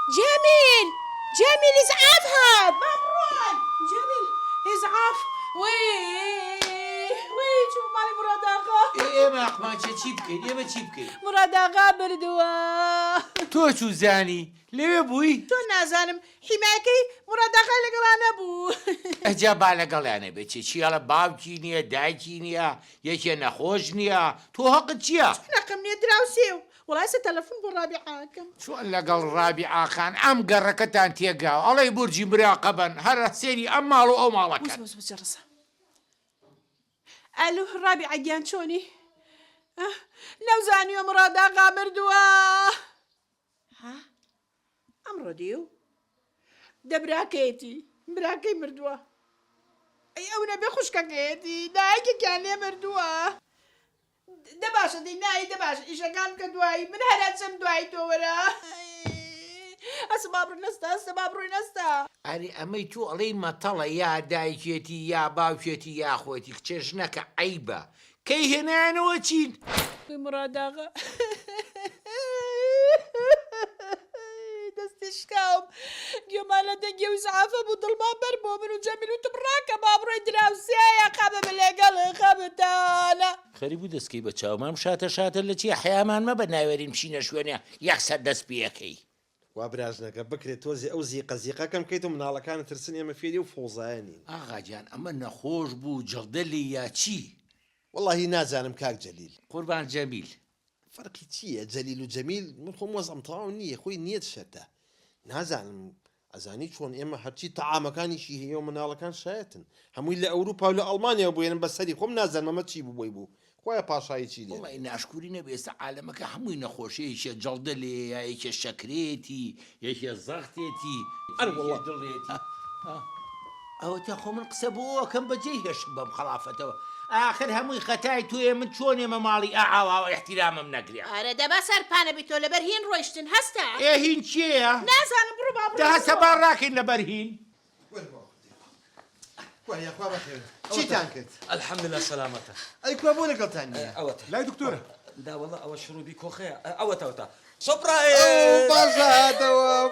جميل جميل اسعاف هاد مبروك جميل اسعاف وي شوف مالي مراد آقا ئێمە ئەقمانچە چی بکەین ئێمە چی بکەین مراد آقا بردووە تۆ چوو زانی لەوێ بووی تۆ نازانم حیماکەی مراد آقا لەگەڵا نەبوو ئەجا با لەگەڵیانە بێت چیاڵە باوکی نییە دایکی نییە یەکێ نەخۆش نییە تۆ هەقت چییە نەقم نیە دراوسێ و وڵایسە تەلەفۆن بۆ ڕابعاکەم چۆن لەگەڵ ڕابعاخان ئەم گەڕەکەتان تێگاوە ئەڵێ بورجی مراقەبەن هەر سێری ئەم ماڵ و ئەو ماڵەکەن بس ئەلو ڕابعا گیان چۆنی نەوزانیوە مراد آقا مردووە ئەمڕۆ دیو دەبراکەیەتی براکەی مردووە ئەی ئەو نەبێ خوشکەکەیەتی دایکێکیان لێ مردووە دەباشە دەی نایی دەباش ئیشەکان کە دوایی من هەرچەم دوایی تۆ وەرە ئەسە بابڕ نەستا ئەسە بابڕۆی نەستا ئەری ئەمەی تو ئەڵەی مەتەڵە یا دایکێتی یا باوکێتی یاخۆتی کچێژنەکە عەیبە کەی هێنایانەوە چین مراد آقا دەستی شکاوم گوێمانە دەنگێ و زعافە بوو دڵمان بەر بۆ من و جەمیل و تبڕاکە بابڕۆی دراوسەیە قەبە بە لێگەڵ خەبتانە خەری بوو دەستکەی بە چاومام شاتە لە چی حیامان مەبە ناوێرین بچینە شوێنە یەکسەر دەست پێەکەی وا برازنەکە بکرێت تۆزی ئەو زیقەزیقەکەم بکەیت و مناڵەکانە ترسن ئێمە فێری و فۆزایەنین ئاغاجان ئەمە نەخۆش بوو جەڵدەلی یا چی وەڵاهی نازانم کاک جەلیل قوربان جەمیل فەرقی چییە جەلیل و جەمیل من خۆم وەزەم تەواو نییە خۆی نیەت شەتە نازانم ئەزانی چۆن ئێمە هەرچی تەعامەکانیشی هەیە و مناڵەکان شایەتن هەمووی لە ئەوروپا و لە ئەڵمانیا بووێنن بەسەری خۆم نازانم ئەمە چی بووی بوو خۆیە پاشایی چی لێ وڵی ناشکوری نەبێستە عالەمەکە هەمووی نەخۆشیەیەکە جەڵدە لێ یا یەکێ شەکرێتی یەکێ زەختێتی دڵێتی ئەوە تا خۆ من قسە بۆ ئەوەکەم بەجێی هێشم بەم خەڵافەتەوە ئاخر هەمووی خەتای توێ من چۆن ئێمە ماڵی ئاواوە احتیرامم نەگرێ ئارە دەبا سەرپانە بی تۆ لەبەر هین ڕۆیشتن هەستا هین چییە؟ نازانم بڕۆ بابڕۆ هەسە باڕ ڕاکەین لەبەر هین چیتان کرد الحمدلله سلامەتە ئەی کوا بۆ لەگەڵتان نییە ئەوەتە لای دکتۆرە دا وەڵا ئەوە شروعی کۆخەیە ئەوەتەوەتە سۆپڕای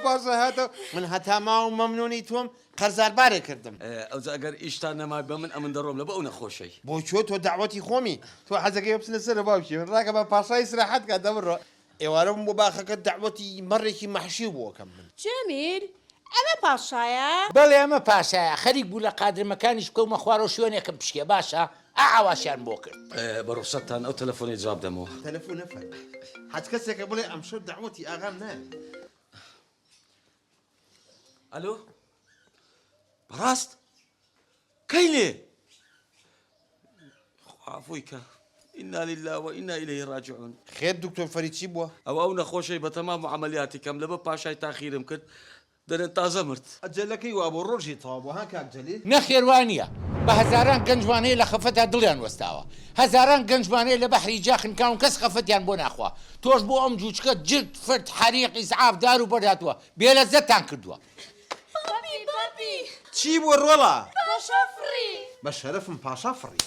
باشە هاتەوە من هەتا ماو مەمنونی تۆم قەرزاربارێ کردم ئەوجا ئەگەر ئیشتان نەمای بە من ئەمن دەڕۆم لە بە ئەو نەخۆشەی بۆ چۆ تۆ داوەتی خۆمی تۆ حەزەکەی بچنە سەر باوکی من ڕاکە بە پاشای سراحەت کە دەبڕۆ ئێوارەم بۆ باخەکە داوەتی مەڕێکی مەحشی بووەکەم من جەمیل ئەمە پاشایە بەڵێ ئەمە پاشایە خەریک بوو لە قادرمەکانیش بکەومە خوارەوە شوێنێکم پشکێ باشە ئاواشیان بۆ کرد بە ڕوخسەتتان ئەو تەلەفۆنی جواب دەمەوە تەلەفۆن نەفەر هەچ کەسێکە بڵێ ئەم شەو داوەتی ئاغام نایە ئەلۆ بەڕاست کەی لێ خوافۆی کە ئینا لله وئینا ئیلەیهی ڕاجعون خێر دکتۆر فەری چی بووە ئەو نەخۆشەی بە تەمام عەمەلیاتی کەم لەبە پاشای تاخیرم کرد دەرێن تازە مرد ئەجەلەکەی وا بۆ ڕۆژی تەوا بوو ها کاک جەلیل نەخێوانیە بە هەزاران گەنجوانەیە لە خەفەتا دڵیان وەستاوە هەزاران گەنجوانەیە لە بەحری جاخنکاون کەس خەفەتیان بۆ ناخوا تۆش بۆ ئەم جووچکە جرد فرد حەریق ئیسعاف دار و بەرداتوە بێلەزەتان کردووە بابی چی بووە ڕۆڵە پاشا فڕی بە شەرەفم پاشا فڕی